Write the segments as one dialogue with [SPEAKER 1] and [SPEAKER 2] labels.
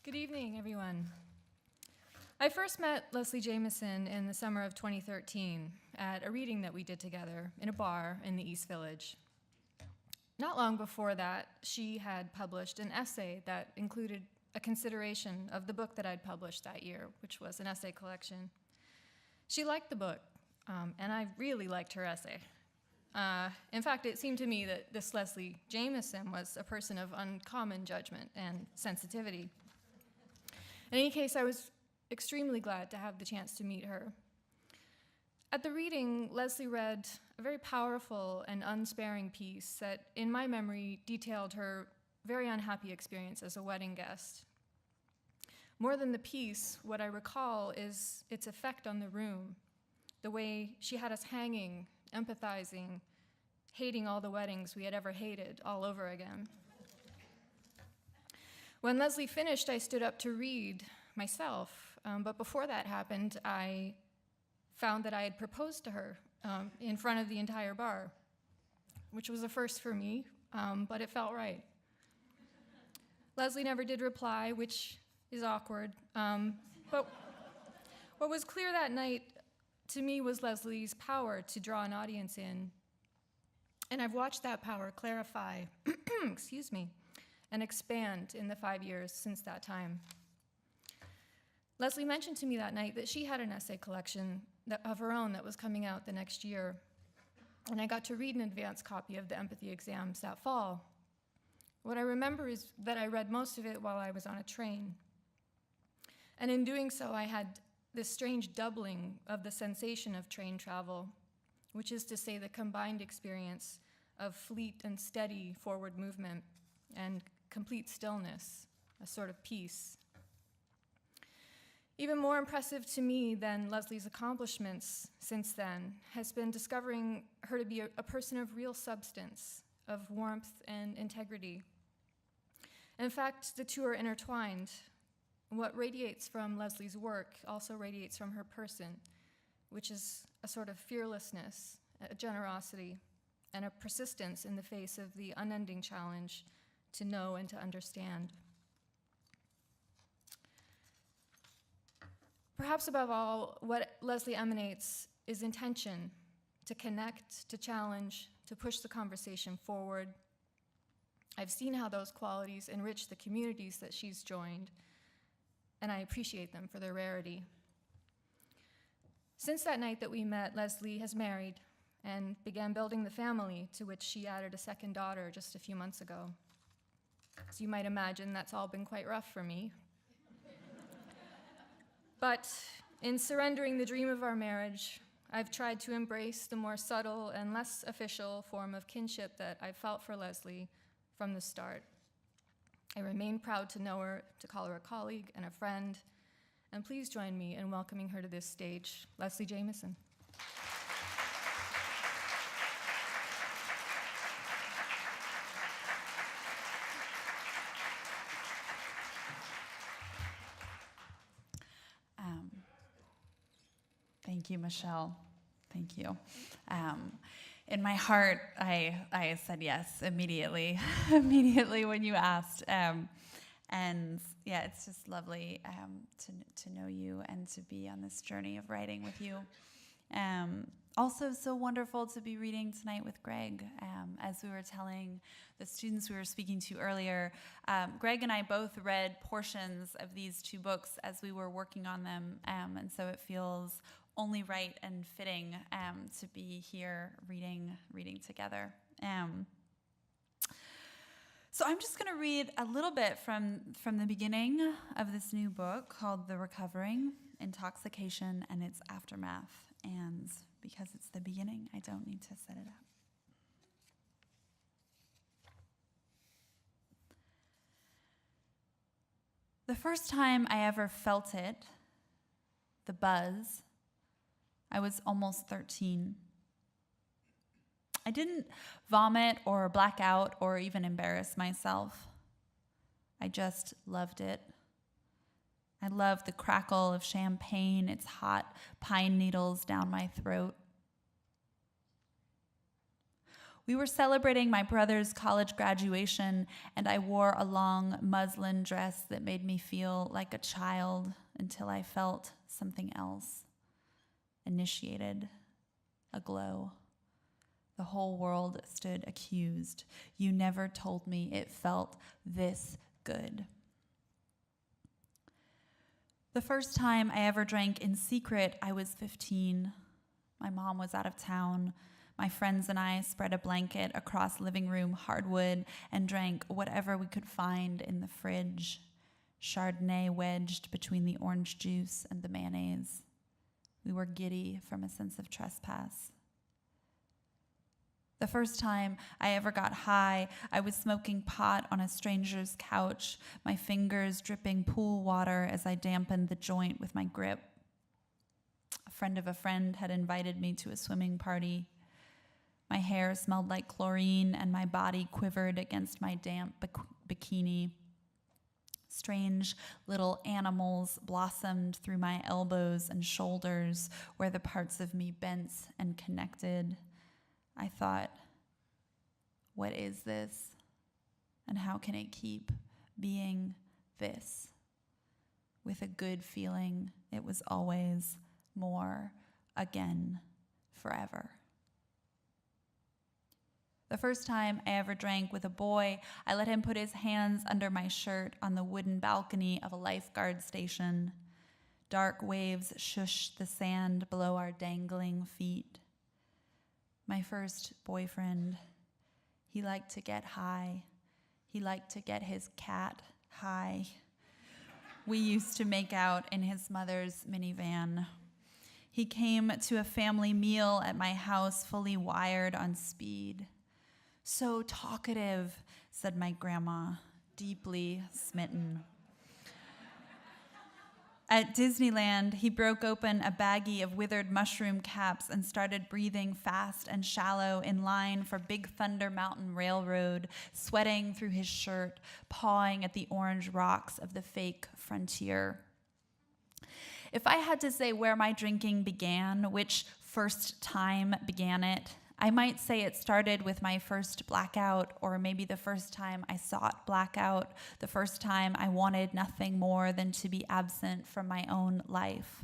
[SPEAKER 1] Good evening, everyone. I first met Leslie Jamison in the summer of 2013 at a reading that we did together in a bar in the East Village. Not long before that, she had published an essay that included a consideration of the book that I'd published that year, which was an essay collection. She liked the book, and I really liked her essay. In fact, it seemed to me that this Leslie Jamison was a person of uncommon judgment and sensitivity. In any case, I was extremely glad to have the chance to meet her. At the reading, Leslie read a very powerful and unsparing piece that, in my memory, detailed her very unhappy experience as a wedding guest. More than the piece, what I recall is its effect on the room, the way she had us hanging, empathizing, hating all the weddings we had ever hated all over again. When Leslie finished, I stood up to read myself, but before that happened, I found that I had proposed to her in front of the entire bar, which was a first for me, but it felt right. Leslie never did reply, which is awkward, but what was clear that night to me was Leslie's power to draw an audience in, and I've watched that power clarify, excuse me, and expand in the 5 years since that time. Leslie mentioned to me that night that she had an essay collection of her own that was coming out the next year, and I got to read an advanced copy of the empathy exams that fall. What I remember is that I read most of it while I was on a train, and in doing so, I had this strange doubling of the sensation of train travel, which is to say the combined experience of fleet and steady forward movement and complete stillness, a sort of peace. Even more impressive to me than Leslie's accomplishments since then has been discovering her to be a person of real substance, of warmth and integrity. In fact, the two are intertwined. What radiates from Leslie's work also radiates from her person, which is a sort of fearlessness, a generosity, and a persistence in the face of the unending challenge to know and to understand. Perhaps above all, what Leslie emanates is intention, to connect, to challenge, to push the conversation forward. I've seen how those qualities enrich the communities that she's joined, and I appreciate them for their rarity. Since that night that we met, Leslie has married and began building the family, to which she added a second daughter just a few months ago. As you might imagine, that's all been quite rough for me. But in surrendering the dream of our marriage, I've tried to embrace the more subtle and less official form of kinship that I've felt for Leslie from the start. I remain proud to know her, to call her a colleague and a friend, and please join me in welcoming her to this stage, Leslie Jamison.
[SPEAKER 2] Thank you, Michelle. Thank you. In my heart, I said yes immediately, immediately when you asked. And yeah, it's just lovely to know you and to be on this journey of writing with you. Also, so wonderful to be reading tonight with Greg. As we were telling the students we were speaking to earlier, Greg and I both read portions of these two books as we were working on them, and so it feels only right and fitting to be here reading together. So I'm just going to read a little bit from the beginning of this new book called The Recovering: Intoxication and Its Aftermath. And because it's the beginning, I don't need to set it up. The first time I ever felt it, the buzz, I was almost 13. I didn't vomit or black out or even embarrass myself. I just loved it. I loved the crackle of champagne, its hot pine needles down my throat. We were celebrating my brother's college graduation, and I wore a long muslin dress that made me feel like a child until I felt something else. Initiated, aglow. The whole world stood accused. You never told me it felt this good. The first time I ever drank in secret, I was 15. My mom was out of town. My friends and I spread a blanket across living room hardwood and drank whatever we could find in the fridge. Chardonnay wedged between the orange juice and the mayonnaise. We were giddy from a sense of trespass. The first time I ever got high, I was smoking pot on a stranger's couch, my fingers dripping pool water as I dampened the joint with my grip. A friend of a friend had invited me to a swimming party. My hair smelled like chlorine and my body quivered against my damp bikini. Strange little animals blossomed through my elbows and shoulders where the parts of me bent and connected. I thought, what is this? And how can it keep being this? With a good feeling, it was always more, again, forever. The first time I ever drank with a boy, I let him put his hands under my shirt on the wooden balcony of a lifeguard station. Dark waves shushed the sand below our dangling feet. My first boyfriend, he liked to get high. He liked to get his cat high. We used to make out in his mother's minivan. He came to a family meal at my house fully wired on speed. So talkative, said my grandma, deeply smitten. At Disneyland, he broke open a baggie of withered mushroom caps and started breathing fast and shallow in line for Big Thunder Mountain Railroad, sweating through his shirt, pawing at the orange rocks of the fake frontier. If I had to say where my drinking began, which first time began it, I might say it started with my first blackout, or maybe the first time I sought blackout, the first time I wanted nothing more than to be absent from my own life.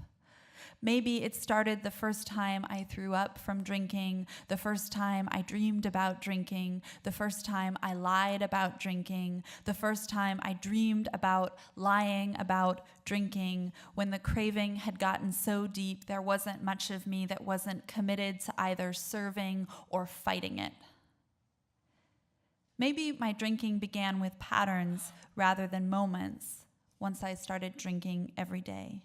[SPEAKER 2] Maybe it started the first time I threw up from drinking, the first time I dreamed about drinking, the first time I lied about drinking, the first time I dreamed about lying about drinking, when the craving had gotten so deep there wasn't much of me that wasn't committed to either serving or fighting it. Maybe my drinking began with patterns rather than moments once I started drinking every day,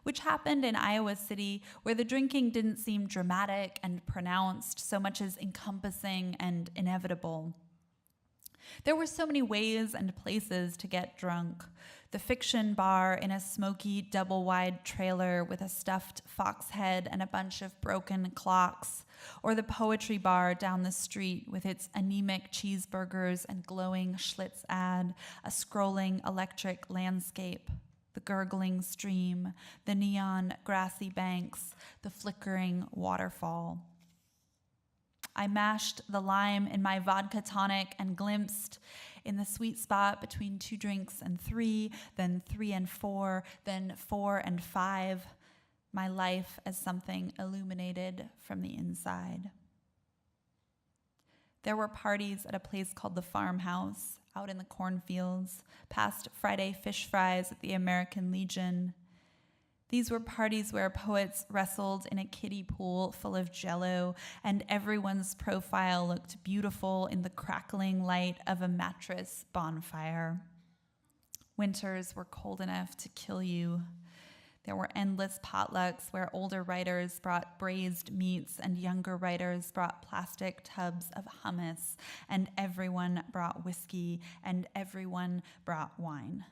[SPEAKER 2] which happened in Iowa City, where the drinking didn't seem dramatic and pronounced so much as encompassing and inevitable. There were so many ways and places to get drunk. The fiction bar in a smoky, double-wide trailer with a stuffed fox head and a bunch of broken clocks, or the poetry bar down the street with its anemic cheeseburgers and glowing Schlitz ad, a scrolling electric landscape, the gurgling stream, the neon grassy banks, the flickering waterfall. I mashed the lime in my vodka tonic and glimpsed in the sweet spot between 2 drinks and 3, then 3 and 4, then 4 and 5, my life as something illuminated from the inside. There were parties at a place called the Farmhouse, out in the cornfields, past Friday fish fries at the American Legion. These were parties where poets wrestled in a kiddie pool full of Jell-O, and everyone's profile looked beautiful in the crackling light of a mattress bonfire. Winters were cold enough to kill you. There were endless potlucks where older writers brought braised meats and younger writers brought plastic tubs of hummus, and everyone brought whiskey and everyone brought wine.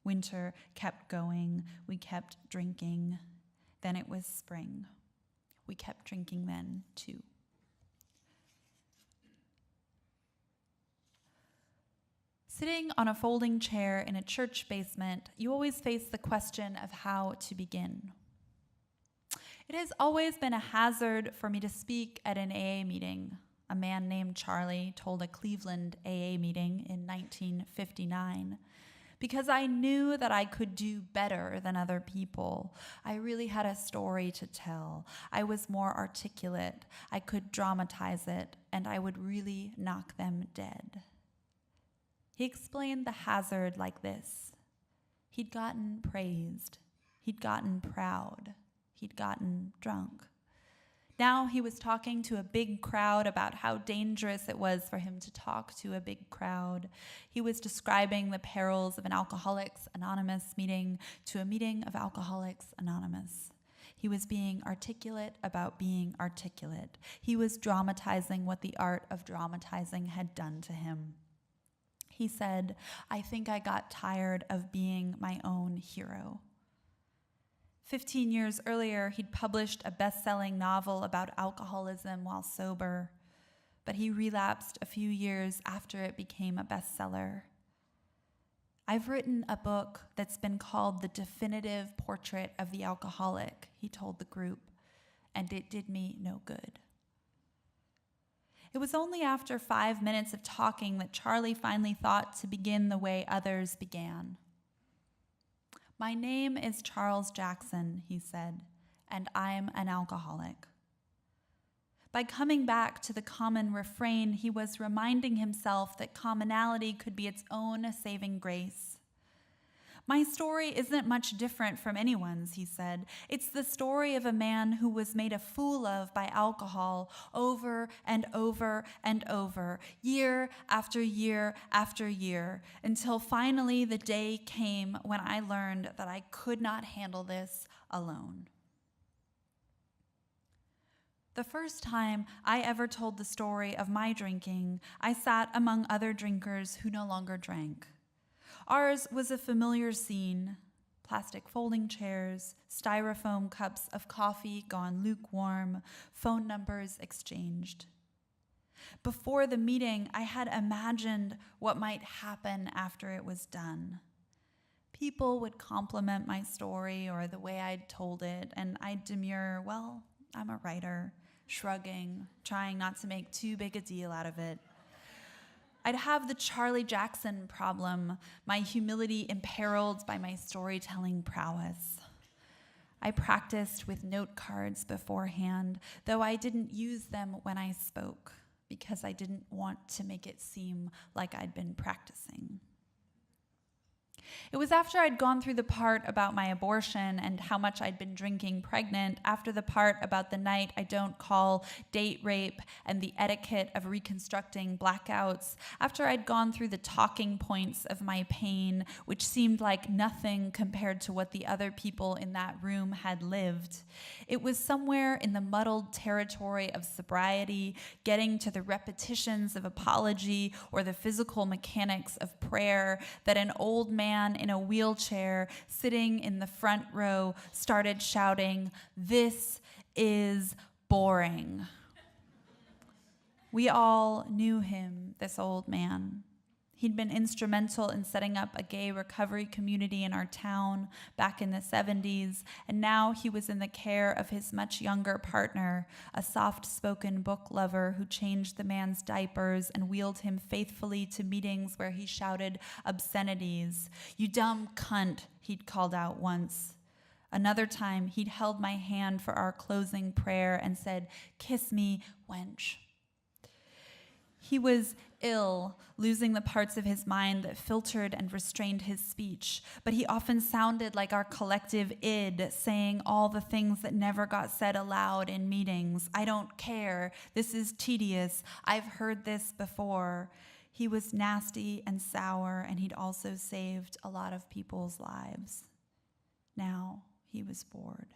[SPEAKER 2] Winter kept going. We kept drinking. Then it was spring. We kept drinking then, too. Sitting on a folding chair in a church basement, you always face the question of how to begin. It has always been a hazard for me to speak at an AA meeting, a man named Charlie told a Cleveland AA meeting in 1959, because I knew that I could do better than other people. I really had a story to tell. I was more articulate. I could dramatize it, and I would really knock them dead. He explained the hazard like this. He'd gotten praised. He'd gotten proud. He'd gotten drunk. Now he was talking to a big crowd about how dangerous it was for him to talk to a big crowd. He was describing the perils of an Alcoholics Anonymous meeting to a meeting of Alcoholics Anonymous. He was being articulate about being articulate. He was dramatizing what the art of dramatizing had done to him. He said, "I think I got tired of being my own hero." 15 years earlier, he'd published a best-selling novel about alcoholism while sober, but he relapsed a few years after it became a bestseller. "I've written a book that's been called The Definitive Portrait of the Alcoholic," he told the group, "and it did me no good." It was only after 5 minutes of talking that Charlie finally thought to begin the way others began. "My name is Charles Jackson," he said, "and I'm an alcoholic." By coming back to the common refrain, he was reminding himself that commonality could be its own saving grace. "My story isn't much different from anyone's," he said. "It's the story of a man who was made a fool of by alcohol over and over and over, year after year after year, until finally the day came when I learned that I could not handle this alone." The first time I ever told the story of my drinking, I sat among other drinkers who no longer drank. Ours was a familiar scene: plastic folding chairs, styrofoam cups of coffee gone lukewarm, phone numbers exchanged. Before the meeting, I had imagined what might happen after it was done. People would compliment my story or the way I'd told it, and I'd demur, "Well, I'm a writer," shrugging, trying not to make too big a deal out of it. I'd have the Charlie Jackson problem, my humility imperiled by my storytelling prowess. I practiced with note cards beforehand, though I didn't use them when I spoke, because I didn't want to make it seem like I'd been practicing. It was after I'd gone through the part about my abortion and how much I'd been drinking pregnant, after the part about the night I don't call, date rape, and the etiquette of reconstructing blackouts, after I'd gone through the talking points of my pain, which seemed like nothing compared to what the other people in that room had lived. It was somewhere in the muddled territory of sobriety, getting to the repetitions of apology or the physical mechanics of prayer, that an old man in a wheelchair sitting in the front row started shouting, "This is boring." We all knew him, this old man. He'd been instrumental in setting up a gay recovery community in our town back in the 70s, and now he was in the care of his much younger partner, a soft-spoken book lover who changed the man's diapers and wheeled him faithfully to meetings where he shouted obscenities. "You dumb cunt," he'd called out once. Another time, he'd held my hand for our closing prayer and said, "Kiss me, wench." He was ill, losing the parts of his mind that filtered and restrained his speech, but he often sounded like our collective id, saying all the things that never got said aloud in meetings. "I don't care. This is tedious. I've heard this before." He was nasty and sour, and he'd also saved a lot of people's lives. Now he was bored.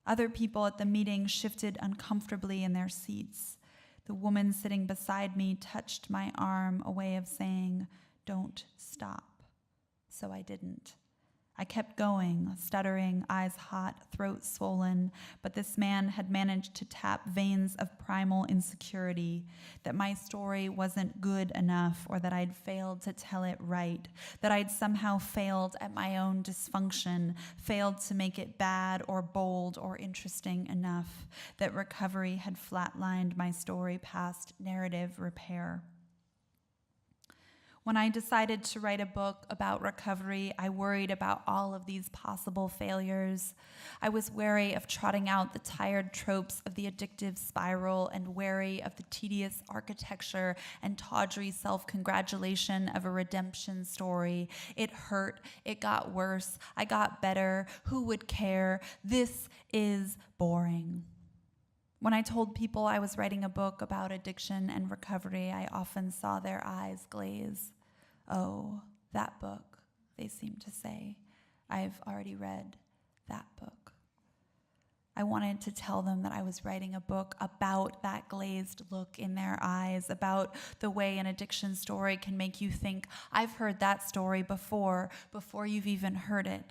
[SPEAKER 2] Other people at the meeting shifted uncomfortably in their seats. The woman sitting beside me touched my arm, a way of saying, "Don't stop." So I didn't. I kept going, stuttering, eyes hot, throat swollen, but this man had managed to tap veins of primal insecurity, that my story wasn't good enough, or that I'd failed to tell it right, that I'd somehow failed at my own dysfunction, failed to make it bad or bold or interesting enough, that recovery had flatlined my story past narrative repair. When I decided to write a book about recovery, I worried about all of these possible failures. I was wary of trotting out the tired tropes of the addictive spiral and wary of the tedious architecture and tawdry self-congratulation of a redemption story. It hurt. It got worse. I got better. Who would care? This is boring. When I told people I was writing a book about addiction and recovery, I often saw their eyes glaze. Oh, that book, they seemed to say. I've already read that book. I wanted to tell them that I was writing a book about that glazed look in their eyes, about the way an addiction story can make you think, I've heard that story before you've even heard it.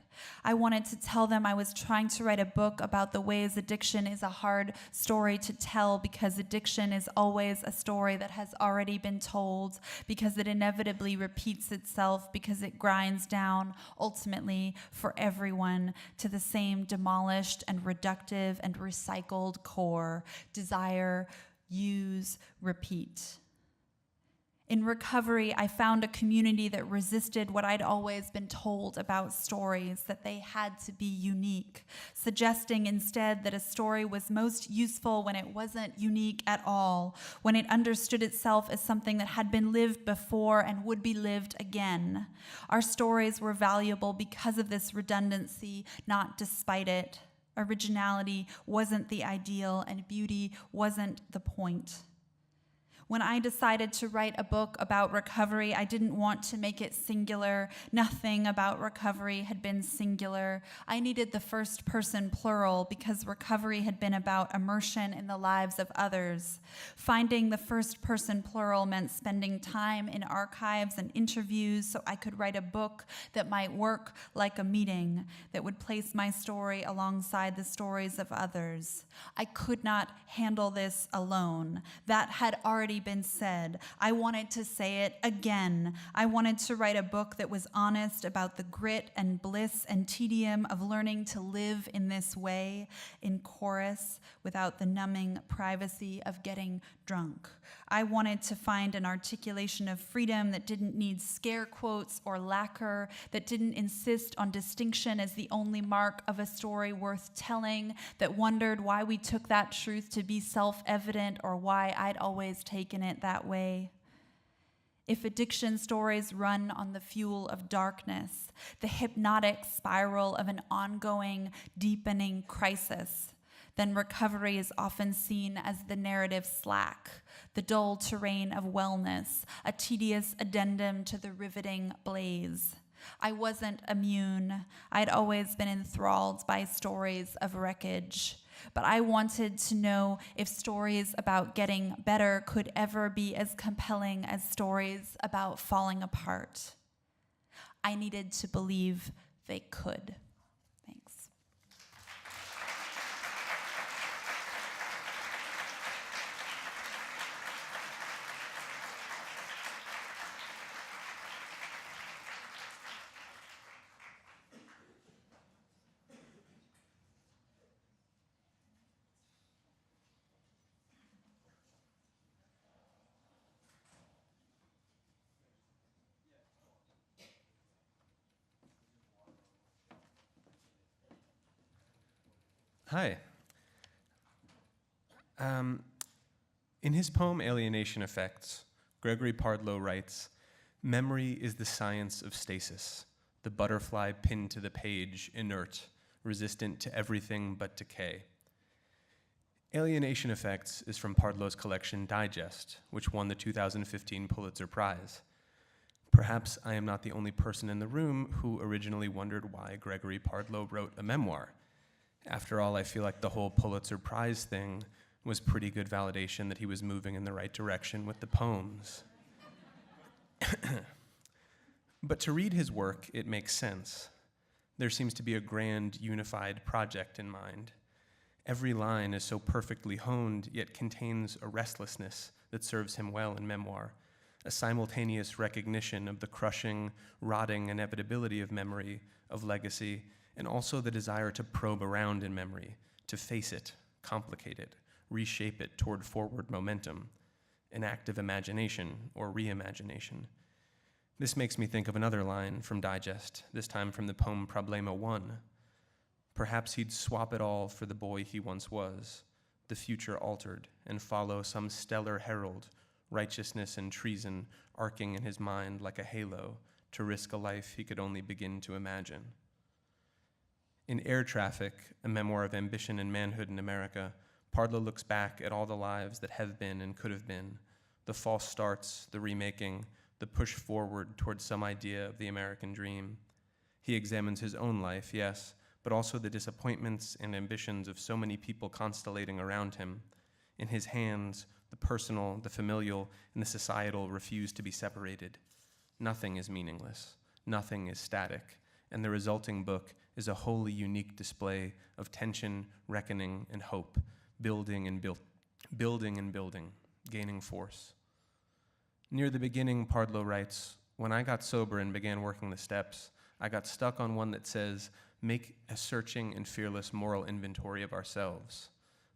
[SPEAKER 2] I wanted to tell them I was trying to write a book about the ways addiction is a hard story to tell, because addiction is always a story that has already been told, because it inevitably repeats itself, because it grinds down, ultimately, for everyone, to the same demolished and reductive and recycled core: desire, use, repeat. In recovery, I found a community that resisted what I'd always been told about stories, that they had to be unique, suggesting instead that a story was most useful when it wasn't unique at all, when it understood itself as something that had been lived before and would be lived again. Our stories were valuable because of this redundancy, not despite it. Originality wasn't the ideal, and beauty wasn't the point. When I decided to write a book about recovery, I didn't want to make it singular. Nothing about recovery had been singular. I needed the first person plural because recovery had been about immersion in the lives of others. Finding the first person plural meant spending time in archives and interviews so I could write a book that might work like a meeting, that would place my story alongside the stories of others. I could not handle this alone. That had already been said. I wanted to say it again. I wanted to write a book that was honest about the grit and bliss and tedium of learning to live in this way, in chorus, without the numbing privacy of getting drunk. I wanted to find an articulation of freedom that didn't need scare quotes or lacquer, that didn't insist on distinction as the only mark of a story worth telling, that wondered why we took that truth to be self-evident or why I'd always taken it that way. If addiction stories run on the fuel of darkness, the hypnotic spiral of an ongoing, deepening crisis, then recovery is often seen as the narrative slack, the dull terrain of wellness, a tedious addendum to the riveting blaze. I wasn't immune. I'd always been enthralled by stories of wreckage. But I wanted to know if stories about getting better could ever be as compelling as stories about falling apart. I needed to believe they could. Thanks.
[SPEAKER 3] Hi. In his poem Alienation Effects, Gregory Pardlo writes, "Memory is the science of stasis, the butterfly pinned to the page, inert, resistant to everything but decay." Alienation Effects is from Pardlo's collection Digest, which won the 2015 Pulitzer Prize. Perhaps I am not the only person in the room who originally wondered why Gregory Pardlo wrote a memoir. After all, I feel like the whole Pulitzer Prize thing was pretty good validation that he was moving in the right direction with the poems. But to read his work, it makes sense. There seems to be a grand, unified project in mind. Every line is so perfectly honed, yet contains a restlessness that serves him well in memoir, a simultaneous recognition of the crushing, rotting inevitability of memory, of legacy, and also the desire to probe around in memory, to face it, complicate it, reshape it toward forward momentum, an act of imagination or reimagination. This makes me think of another line from Digest, this time from the poem Problema 1. Perhaps he'd swap it all for the boy he once was, the future altered, and follow some stellar herald, righteousness and treason arcing in his mind like a halo, to risk a life he could only begin to imagine. In Air Traffic, a memoir of ambition and manhood in America, Pardlo looks back at all the lives that have been and could have been, the false starts, the remaking, the push forward towards some idea of the American dream. He examines his own life, yes, but also the disappointments and ambitions of so many people constellating around him. In his hands, the personal, the familial, and the societal refuse to be separated. Nothing is meaningless. Nothing is static. And the resulting book is a wholly unique display of tension, reckoning, and hope, building and building, gaining force. Near the beginning, Pardlo writes, "When I got sober and began working the steps, I got stuck on one that says, make a searching and fearless moral inventory of ourselves.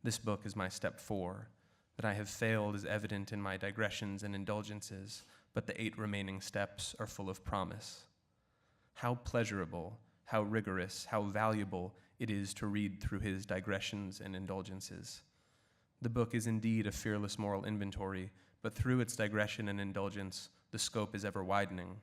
[SPEAKER 3] This book is my step 4. That I have failed is evident in my digressions and indulgences, but the 8 remaining steps are full of promise." How pleasurable, how rigorous, how valuable it is to read through his digressions and indulgences. The book is indeed a fearless moral inventory, but through its digression and indulgence, the scope is ever widening.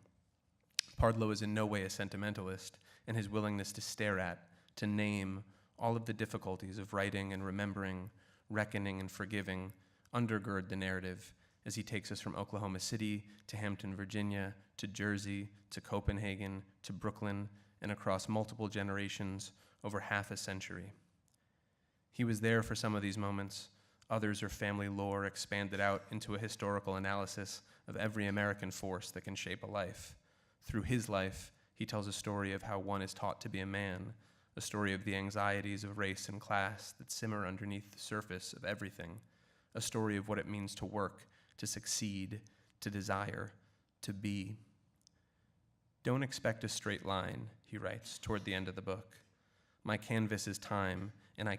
[SPEAKER 3] Pardlo is in no way a sentimentalist, and his willingness to stare at, to name all of the difficulties of writing and remembering, reckoning and forgiving, undergird the narrative as he takes us from Oklahoma City to Hampton, Virginia, to Jersey, to Copenhagen, to Brooklyn, and across multiple generations over half a century. He was there for some of these moments. Others are family lore expanded out into a historical analysis of every American force that can shape a life. Through his life, he tells a story of how one is taught to be a man, a story of the anxieties of race and class that simmer underneath the surface of everything, a story of what it means to work, to succeed, to desire, to be. Don't expect a straight line, he writes toward the end of the book. My canvas is time, and I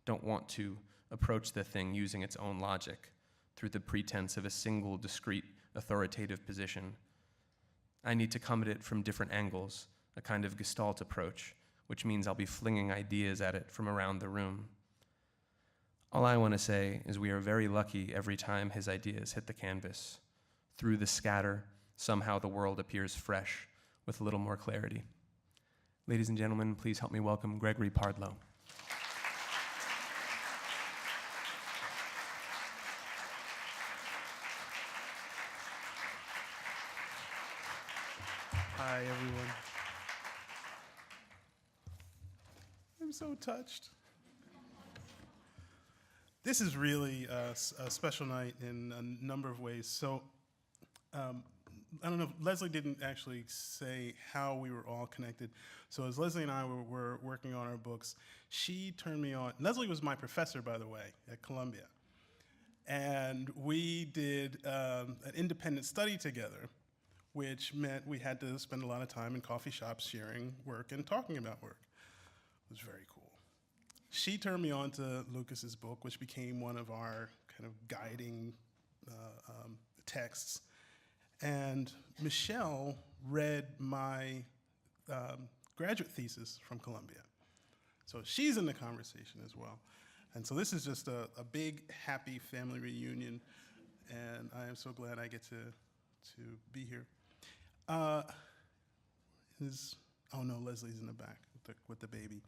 [SPEAKER 3] don't want to, approach the thing using its own logic, through the pretense of a single discrete authoritative position. I need to come at it from different angles, a kind of Gestalt approach, which means I'll be flinging ideas at it from around the room. All I want to say is we are very lucky every time his ideas hit the canvas. Through the scatter, somehow the world appears fresh, with a little more clarity. Ladies and gentlemen, please help me welcome Gregory Pardlo.
[SPEAKER 4] Hi, everyone. I'm so touched. This is really a special night in a number of ways. So, I don't know, Leslie didn't actually say how we were all connected. So as Leslie and I were working on our books, she turned me on. Leslie was my professor, by the way, at Columbia. And we did an independent study together, which meant we had to spend a lot of time in coffee shops sharing work and talking about work. It was very cool. She turned me on to Lucas's book, which became one of our kind of guiding texts. And Michelle read my graduate thesis from Columbia. So she's in the conversation as well. And so this is just a big, happy family reunion. And I am so glad I get to be here. Oh no, Leslie's in the back with the baby.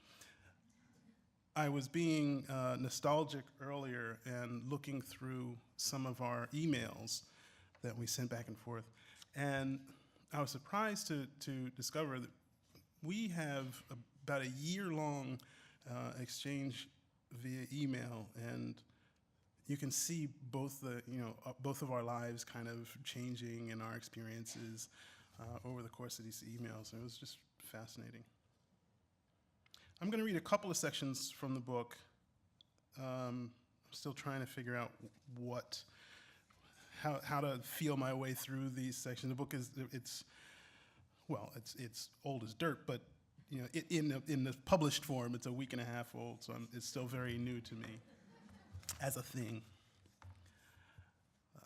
[SPEAKER 4] I was being nostalgic earlier and looking through some of our emails that we sent back and forth. And I was surprised to discover that we have about a year-long exchange via email, and you can see both of our lives kind of changing and our experiences over the course of these emails. And it was just fascinating. I'm going to read a couple of sections from the book. I'm still trying to figure out how to feel my way through these sections. The book it's old as dirt, but you know, in the published form, it's a week and a half old, so it's still very new to me as a thing.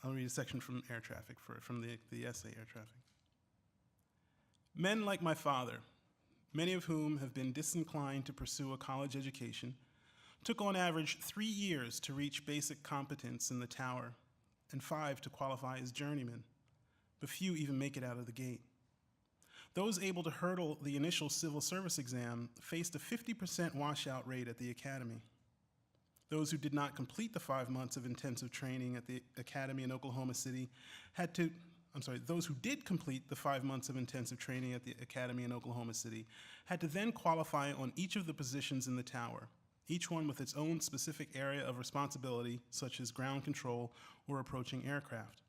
[SPEAKER 4] I'll read a section from Air Traffic, from the essay Air Traffic. Men like my father, many of whom have been disinclined to pursue a college education, took on average 3 years to reach basic competence in the tower and 5 to qualify as journeymen, but few even make it out of the gate. Those able to hurdle the initial civil service exam faced a 50% washout rate at the academy. Those who did not complete the 5 months of intensive training at the academy in Oklahoma City those who did complete the 5 months of intensive training at the academy in Oklahoma City had to then qualify on each of the positions in the tower, each one with its own specific area of responsibility, such as ground control or approaching aircraft.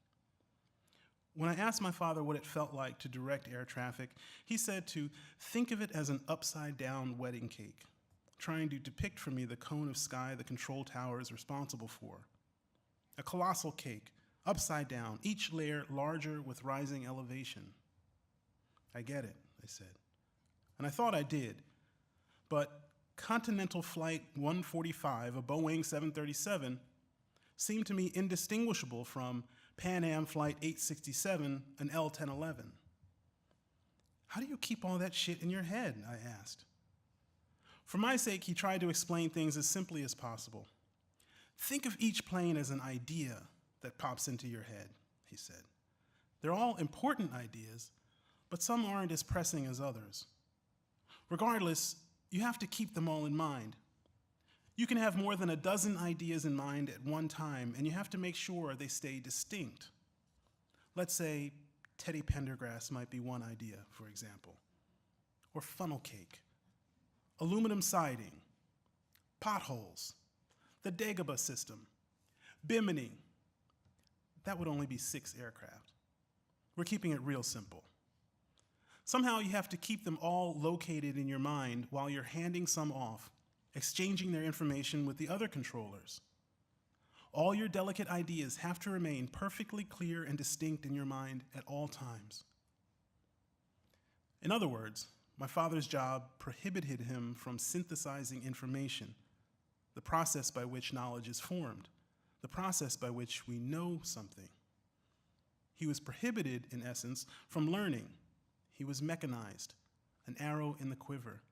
[SPEAKER 4] When I asked my father what it felt like to direct air traffic, he said to think of it as an upside-down wedding cake, trying to depict for me the cone of sky the control tower is responsible for. A colossal cake, upside down, each layer larger with rising elevation. I get it, I said. And I thought I did. But Continental Flight 145, a Boeing 737, seemed to me indistinguishable from Pan Am Flight 867, an L-1011. How do you keep all that shit in your head? I asked. For my sake, he tried to explain things as simply as possible. Think of each plane as an idea that pops into your head, he said. They're all important ideas, but some aren't as pressing as others. Regardless, you have to keep them all in mind. You can have more than a dozen ideas in mind at one time, and you have to make sure they stay distinct. Let's say Teddy Pendergrass might be one idea, for example, or funnel cake, aluminum siding, potholes, the Dagobah system, Bimini. That would only be 6 aircraft. We're keeping it real simple. Somehow you have to keep them all located in your mind while you're handing some off, exchanging their information with the other controllers. All your delicate ideas have to remain perfectly clear and distinct in your mind at all times. In other words, my father's job prohibited him from synthesizing information, the process by which knowledge is formed, the process by which we know something. He was prohibited, in essence, from learning. He was mechanized, an arrow in the quiver,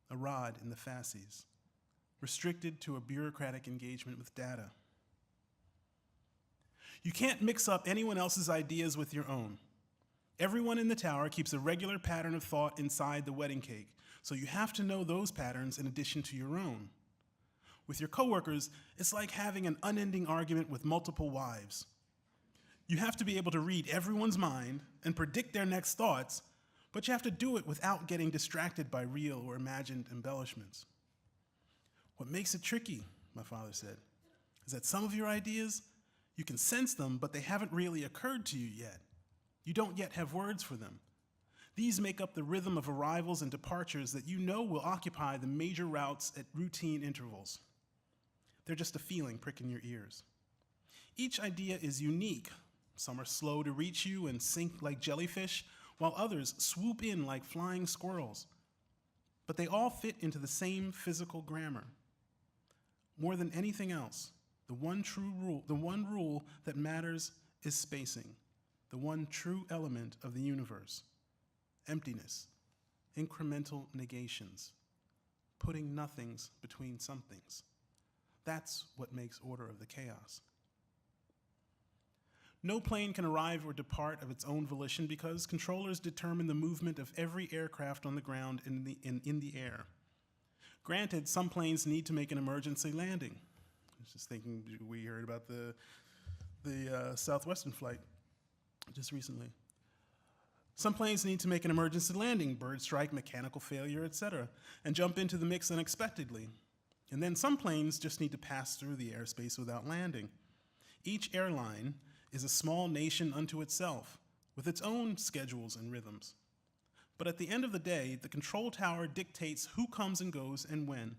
[SPEAKER 4] a rod in the fasces, restricted to a bureaucratic engagement with data. You can't mix up anyone else's ideas with your own. Everyone in the tower keeps a regular pattern of thought inside the wedding cake, so you have to know those patterns in addition to your own. With your coworkers, it's like having an unending argument with multiple wives. You have to be able to read everyone's mind and predict their next thoughts, but you have to do it without getting distracted by real or imagined embellishments. What makes it tricky, my father said, is that some of your ideas, you can sense them, but they haven't really occurred to you yet. You don't yet have words for them. These make up the rhythm of arrivals and departures that you know will occupy the major routes at routine intervals. They're just a feeling pricking your ears. Each idea is unique. Some are slow to reach you and sink like jellyfish, while others swoop in like flying squirrels. But they all fit into the same physical grammar. More than anything else, the one rule that matters is spacing, the one true element of the universe. Emptiness, incremental negations, putting nothings between somethings. That's what makes order of the chaos. No plane can arrive or depart of its own volition because controllers determine the movement of every aircraft on the ground in the air. Granted, some planes need to make an emergency landing. I was just thinking, we heard about the Southwestern flight just recently. Some planes need to make an emergency landing, bird strike, mechanical failure, etc., and jump into the mix unexpectedly. And then some planes just need to pass through the airspace without landing. Each airline is a small nation unto itself, with its own schedules and rhythms. But at the end of the day, the control tower dictates who comes and goes and when.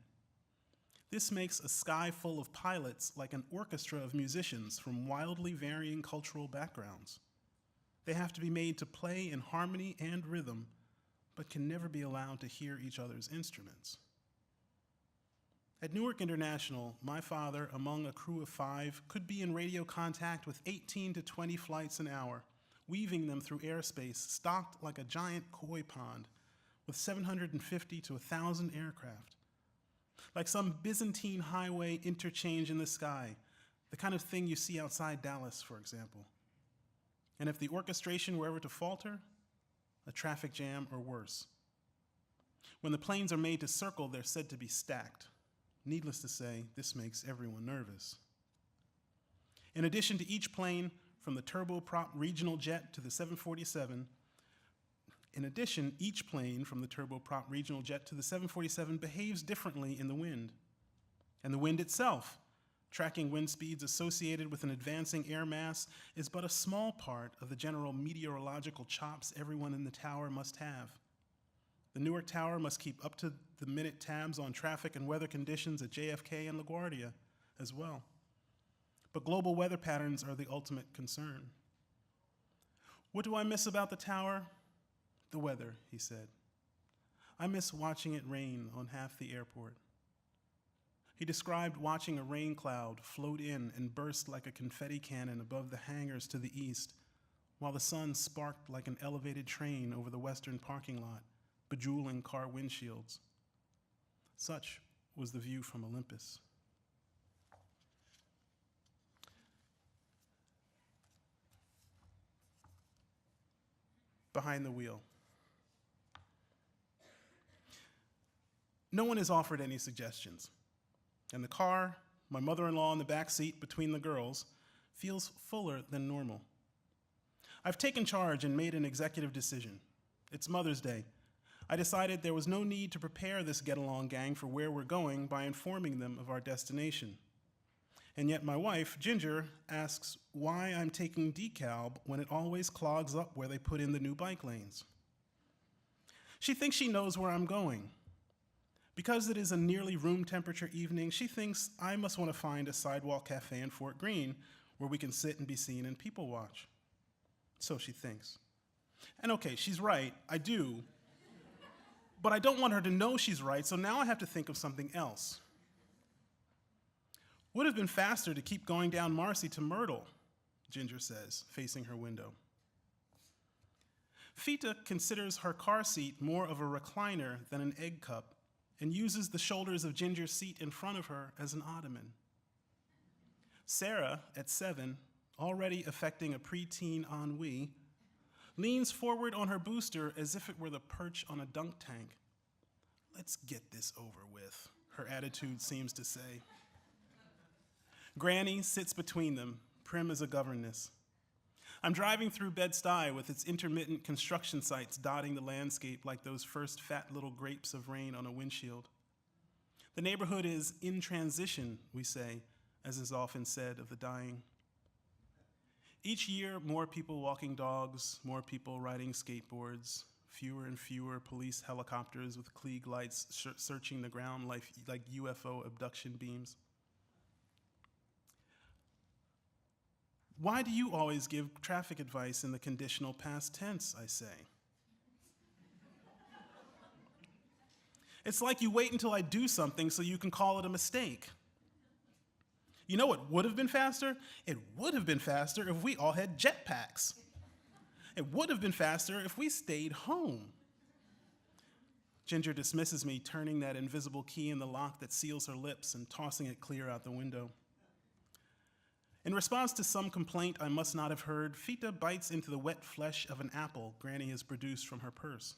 [SPEAKER 4] This makes a sky full of pilots like an orchestra of musicians from wildly varying cultural backgrounds. They have to be made to play in harmony and rhythm, but can never be allowed to hear each other's instruments. At Newark International, my father, among a crew of 5, could be in radio contact with 18 to 20 flights an hour, weaving them through airspace stocked like a giant koi pond with 750 to 1,000 aircraft. Like some Byzantine highway interchange in the sky, the kind of thing you see outside Dallas, for example. And if the orchestration were ever to falter, a traffic jam or worse. When the planes are made to circle, they're said to be stacked. Needless to say, this makes everyone nervous. In addition to each plane, from the turboprop regional jet to the 747, behaves differently in the wind. And the wind itself, tracking wind speeds associated with an advancing air mass, is but a small part of the general meteorological chops everyone in the tower must have. The Newark Tower must keep up-to-the-minute tabs on traffic and weather conditions at JFK and LaGuardia as well. But global weather patterns are the ultimate concern. What do I miss about the tower? The weather, he said. I miss watching it rain on half the airport. He described watching a rain cloud float in and burst like a confetti cannon above the hangars to the east, while the sun sparked like an elevated train over the western parking lot, bejeweling car windshields. Such was the view from Olympus. Behind the wheel. No one has offered any suggestions. And the car, my mother-in-law in the back seat between the girls, feels fuller than normal. I've taken charge and made an executive decision. It's Mother's Day. I decided there was no need to prepare this get-along gang for where we're going by informing them of our destination. And yet my wife, Ginger, asks why I'm taking DeKalb when it always clogs up where they put in the new bike lanes. She thinks she knows where I'm going. Because it is a nearly room temperature evening, she thinks I must want to find a sidewalk cafe in Fort Greene where we can sit and be seen and people watch. So she thinks. And okay, she's right, I do. But I don't want her to know she's right, so now I have to think of something else. Would have been faster to keep going down Marcy to Myrtle, Ginger says, facing her window. Fita considers her car seat more of a recliner than an egg cup and uses the shoulders of Ginger's seat in front of her as an ottoman. Sarah, at 7, already affecting a preteen ennui, leans forward on her booster as if it were the perch on a dunk tank. Let's get this over with, her attitude seems to say. Granny sits between them, prim as a governess. I'm driving through Bed-Stuy with its intermittent construction sites dotting the landscape like those first fat little grapes of rain on a windshield. The neighborhood is in transition, we say, as is often said of the dying. Each year, more people walking dogs, more people riding skateboards, fewer and fewer police helicopters with Klieg lights searching the ground like UFO abduction beams. Why do you always give traffic advice in the conditional past tense, I say? It's like you wait until I do something so you can call it a mistake. You know what would have been faster? It would have been faster if we all had jetpacks. It would have been faster if we stayed home. Ginger dismisses me, turning that invisible key in the lock that seals her lips and tossing it clear out the window. In response to some complaint I must not have heard, Fita bites into the wet flesh of an apple Granny has produced from her purse.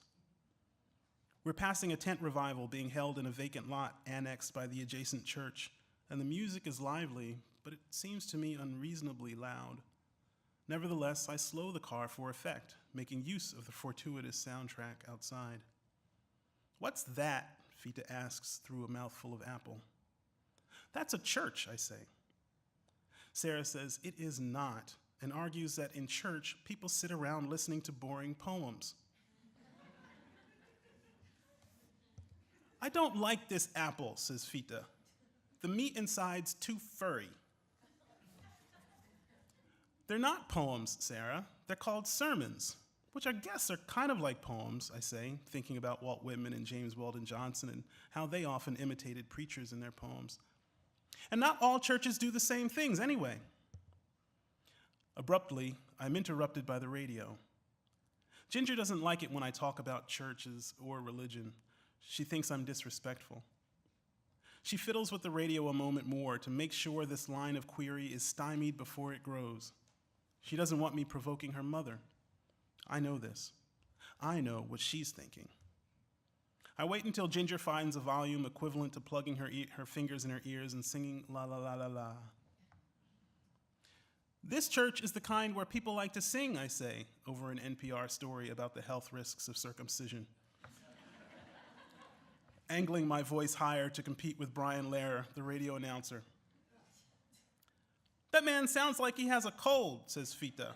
[SPEAKER 4] We're passing a tent revival being held in a vacant lot annexed by the adjacent church, and the music is lively, but it seems to me unreasonably loud. Nevertheless, I slow the car for effect, making use of the fortuitous soundtrack outside. What's that? Fita asks through a mouthful of apple. That's a church, I say. Sarah says it is not, and argues that in church, people sit around listening to boring poems. "I don't like this apple," says Fita. "The meat inside's too furry." "They're not poems, Sarah. They're called sermons, which I guess are kind of like poems," I say, thinking about Walt Whitman and James Weldon Johnson and how they often imitated preachers in their poems. "And not all churches do the same things anyway." Abruptly, I'm interrupted by the radio. Ginger doesn't like it when I talk about churches or religion. She thinks I'm disrespectful. She fiddles with the radio a moment more to make sure this line of query is stymied before it grows. She doesn't want me provoking her mother. I know this. I know what she's thinking. I wait until Ginger finds a volume equivalent to plugging her fingers in her ears and singing la la la la la. "This church is the kind where people like to sing," I say, over an NPR story about the health risks of circumcision. Angling my voice higher to compete with Brian Lehrer, the radio announcer. "That man sounds like he has a cold," says Fita,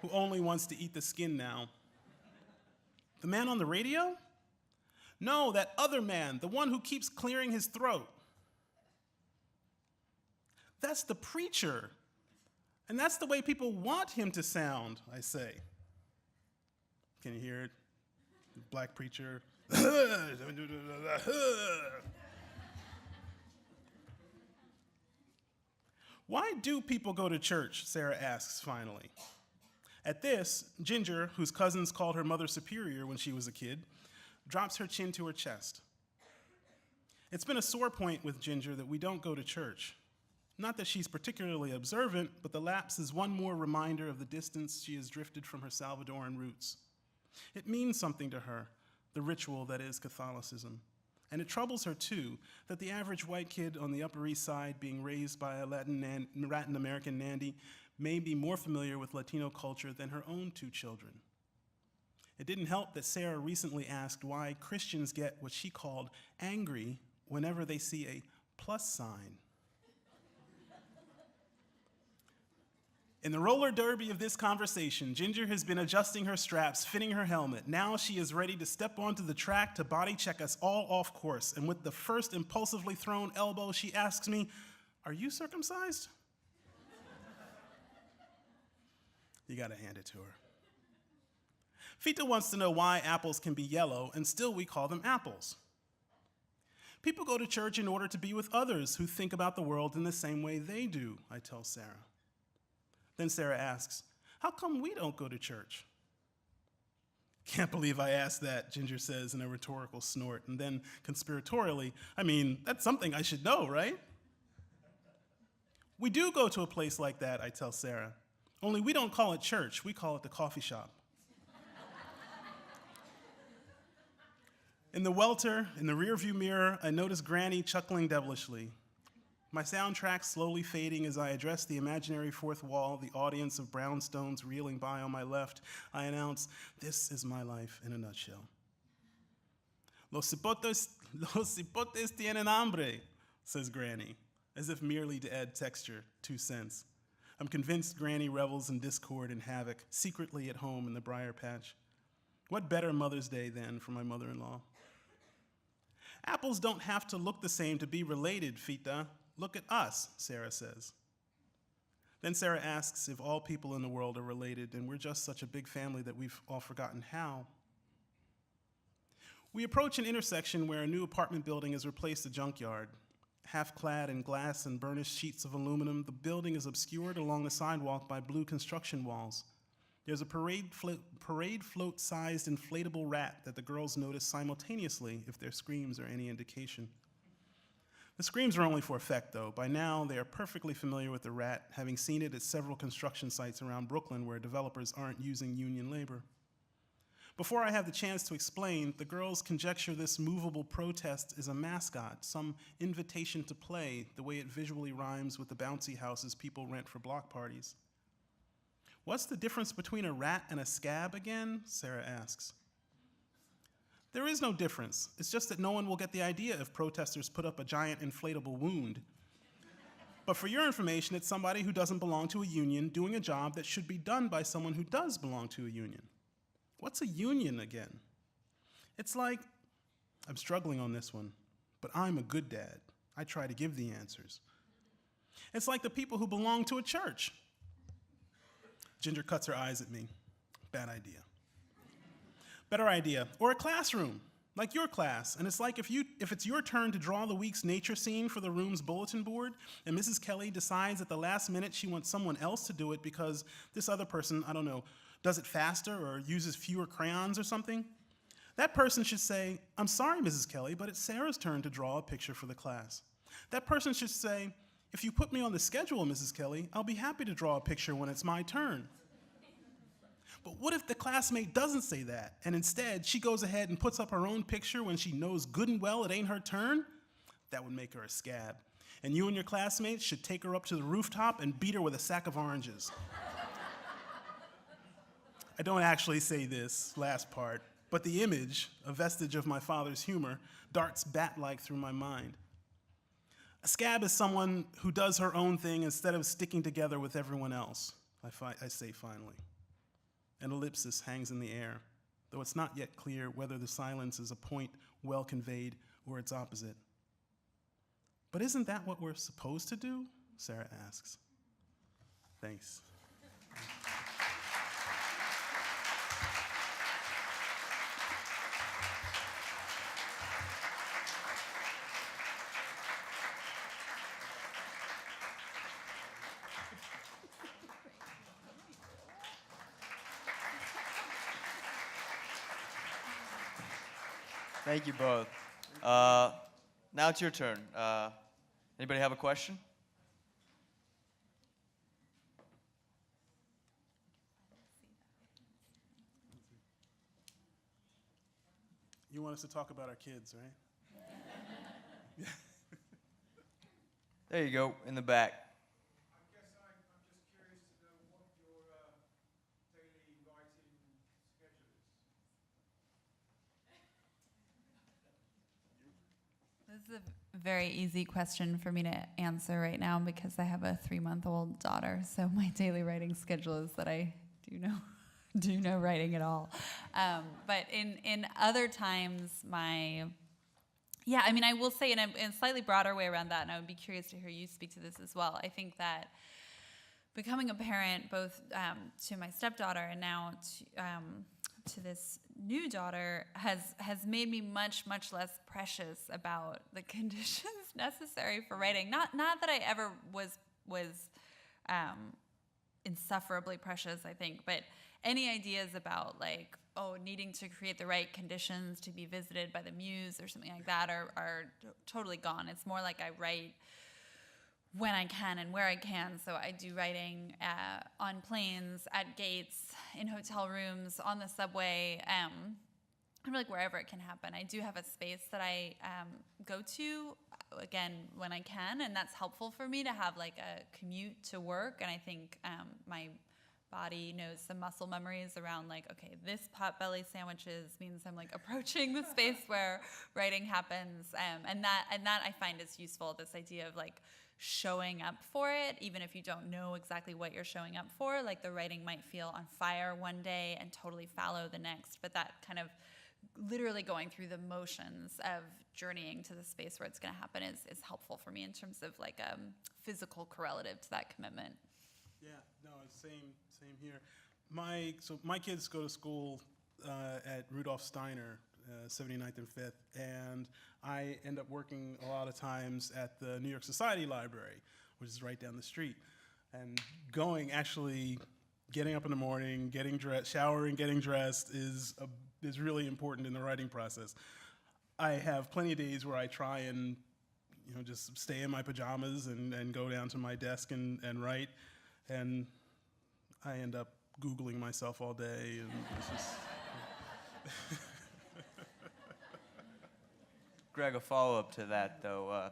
[SPEAKER 4] who only wants to eat the skin now. "The man on the radio?" "No, that other man, the one who keeps clearing his throat." "That's the preacher. And that's the way people want him to sound," I say. Can you hear it? The black preacher. "Why do people go to church?" Sarah asks finally. At this, Ginger, whose cousins called her mother superior when she was a kid, drops her chin to her chest. It's been a sore point with Ginger that we don't go to church. Not that she's particularly observant, but the lapse is one more reminder of the distance she has drifted from her Salvadoran roots. It means something to her, the ritual that is Catholicism. And it troubles her, too, that the average white kid on the Upper East Side being raised by a Latin American nanny may be more familiar with Latino culture than her own two children. It didn't help that Sarah recently asked why Christians get what she called angry whenever they see a plus sign. In the roller derby of this conversation, Ginger has been adjusting her straps, fitting her helmet. Now she is ready to step onto the track to body check us all off course. And with the first impulsively thrown elbow, she asks me, "Are you circumcised?" You gotta hand it to her. Fita wants to know why apples can be yellow and still we call them apples. "People go to church in order to be with others who think about the world in the same way they do," I tell Sarah. Then Sarah asks, "How come we don't go to church?" "Can't believe I asked that," Ginger says in a rhetorical snort, and then conspiratorially, "That's something I should know, right?" "We do go to a place like that," I tell Sarah. "Only we don't call it church, we call it the coffee shop." In the welter, in the rearview mirror, I notice Granny chuckling devilishly. My soundtrack slowly fading as I address the imaginary fourth wall, the audience of brownstones reeling by on my left, I announce, "This is my life in a nutshell." Los cipotes tienen hambre," says Granny, as if merely to add texture, 2 cents. I'm convinced Granny revels in discord and havoc, secretly at home in the briar patch. What better Mother's Day, then, for my mother-in-law? "Apples don't have to look the same to be related, Fita. Look at us," Sarah says. Then Sarah asks if all people in the world are related, and we're just such a big family that we've all forgotten how. We approach an intersection where a new apartment building has replaced a junkyard. Half clad in glass and burnished sheets of aluminum, the building is obscured along the sidewalk by blue construction walls. There's a parade float-sized inflatable rat that the girls notice simultaneously if their screams are any indication. The screams are only for effect, though. By now, they are perfectly familiar with the rat, having seen it at several construction sites around Brooklyn where developers aren't using union labor. Before I have the chance to explain, the girls conjecture this movable protest is a mascot, some invitation to play, the way it visually rhymes with the bouncy houses people rent for block parties. "What's the difference between a rat and a scab again?" Sarah asks. There is no difference. It's just that no one will get the idea if protesters put up a giant inflatable wound. But for your information, it's somebody who doesn't belong to a union doing a job that should be done by someone who does belong to a union. What's a union again? It's like, I'm struggling on this one, but I'm a good dad. I try to give the answers. It's like the people who belong to a church. Ginger cuts her eyes at me. Bad idea. Better idea. Or a classroom, like your class. And it's like if it's your turn to draw the week's nature scene for the room's bulletin board, and Mrs. Kelly decides at the last minute she wants someone else to do it because this other person, I don't know, does it faster or uses fewer crayons or something, that person should say, I'm sorry, Mrs. Kelly, but it's Sarah's turn to draw a picture for the class. That person should say, if you put me on the schedule, Mrs. Kelly, I'll be happy to draw a picture when it's my turn. But what if the classmate doesn't say that, and instead she goes ahead and puts up her own picture when she knows good and well it ain't her turn? That would make her a scab. And you and your classmates should take her up to the rooftop and beat her with a sack of oranges. I don't actually say this last part, but the image, a vestige of my father's humor, darts bat-like through my mind. A scab is someone who does her own thing instead of sticking together with everyone else, I say finally. An ellipsis hangs in the air, though it's not yet clear whether the silence is a point well conveyed or its opposite. But isn't that what we're supposed to do? Sarah asks. Thanks.
[SPEAKER 5] Thank you both. Now it's your turn. Anybody have a question?
[SPEAKER 4] You want us to talk about our kids, right?
[SPEAKER 5] There you go, in the back.
[SPEAKER 6] I'm just curious to know what your daily writing schedule is.
[SPEAKER 2] This is a very easy question for me to answer right now because I have a 3-month-old daughter. So my daily writing schedule is that I do no writing at all. But in other times, I will say in a slightly broader way around that, and I would be curious to hear you speak to this as well. I think that becoming a parent, both to my stepdaughter and now to this new daughter, has made me much less precious about the conditions necessary for writing. Not that I ever was insufferably precious, I think, but any ideas about needing to create the right conditions to be visited by the muse or something like that are totally gone. It's more like I write when I can and where I can. So I do writing on planes, at gates, in hotel rooms, on the subway, really wherever it can happen. I do have a space that I go to, again, when I can, and that's helpful for me to have a commute to work. And I think my body knows some muscle memories around okay, this Potbelly sandwiches means I'm approaching the space where writing happens, and that I find is useful. This idea of showing up for it, even if you don't know exactly what you're showing up for. The writing might feel on fire one day and totally fallow the next, but that kind of literally going through the motions of journeying to the space where it's going to happen is helpful for me in terms of a physical correlative to that commitment.
[SPEAKER 4] Yeah, no, same here. My kids go to school at Rudolf Steiner, 79th and 5th, and I end up working a lot of times at the New York Society Library, which is right down the street. And getting up in the morning, getting dressed, showering, getting dressed is really important in the writing process. I have plenty of days where I try and just stay in my pajamas and go down to my desk and write, and I end up Googling myself all day, and it's just...
[SPEAKER 5] Greg, a follow-up to that, though.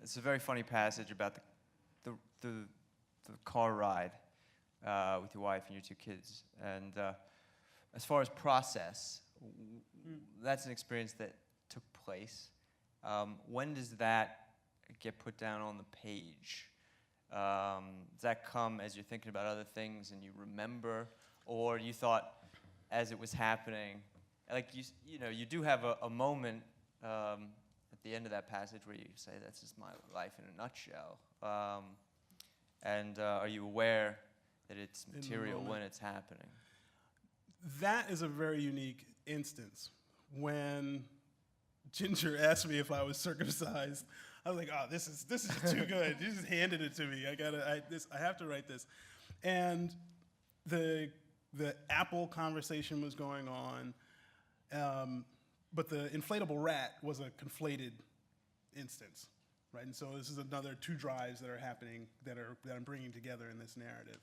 [SPEAKER 5] It's a very funny passage about the car ride with your wife and your 2 kids. And as far as process, that's an experience that took place. When does that get put down on the page? Does that come as you're thinking about other things and you remember, or you thought as it was happening, you do have a moment at the end of that passage where you say, "That's just my life in a nutshell." And are you aware that it's
[SPEAKER 4] the
[SPEAKER 5] material
[SPEAKER 4] moment.
[SPEAKER 5] when it's happening?
[SPEAKER 4] That is a very unique instance. When Ginger asked me if I was circumcised, I was like, "Oh, this is just too good." You just handed it to me. I have to write this. And the Apple conversation was going on, but the inflatable rat was a conflated instance, right? And so this is another two drives that are happening that I'm bringing together in this narrative.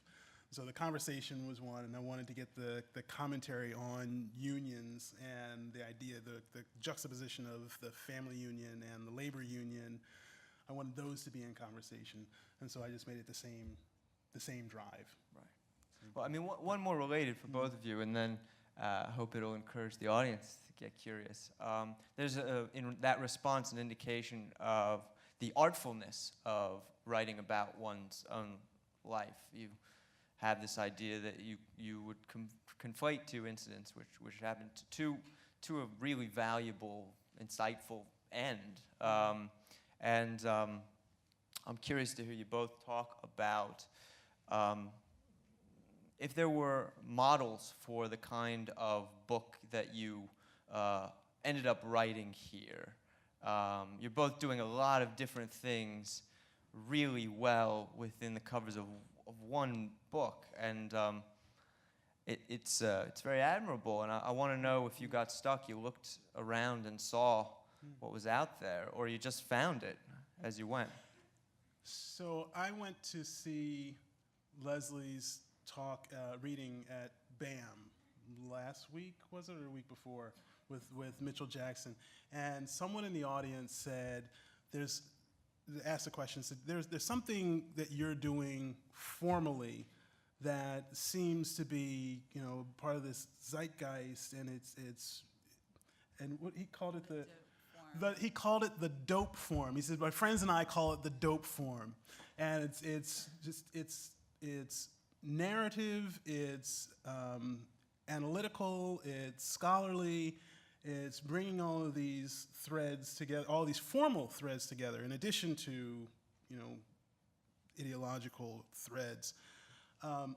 [SPEAKER 4] So the conversation was one, and I wanted to get the commentary on unions and the idea, the juxtaposition of the family union and the labor union. I wanted those to be in conversation, and so I just made it the same drive.
[SPEAKER 5] Right. Well, I mean, one more related for both of you, and then I hope it'll encourage the audience to get curious. There's in that response an indication of the artfulness of writing about one's own life. You have this idea that you would conflate two incidents which happened to a really valuable, insightful end. I'm curious to hear you both talk about if there were models for the kind of book that you ended up writing here. You're both doing a lot of different things really well within the covers of one book, and it's very admirable. And I want to know if you got stuck, you looked around and saw what was out there, or you just found it as you went.
[SPEAKER 4] So I went to see Leslie's talk, reading at BAM last week, was it, or a week before, with Mitchell Jackson. And someone in the audience said, asked the question, said, there's something that you're doing formally that seems to be, part of this zeitgeist, and and what he called it he called it the dope form. He said, my friends and I call it the dope form. And it's narrative, it's analytical, it's scholarly, it's bringing all of these threads together, all these formal threads together, in addition to, ideological threads. And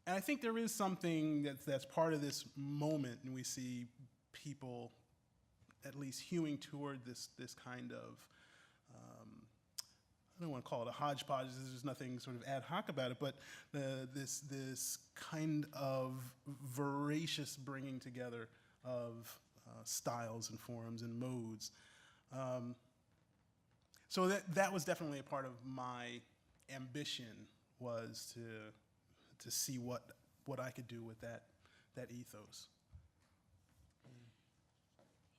[SPEAKER 4] I think there is something that's part of this moment, and we see people at least hewing toward this kind of, I don't want to call it a hodgepodge, there's nothing sort of ad hoc about it, but this kind of voracious bringing together of styles and forms and modes. So that was definitely a part of my ambition, was to see what I could do with that ethos.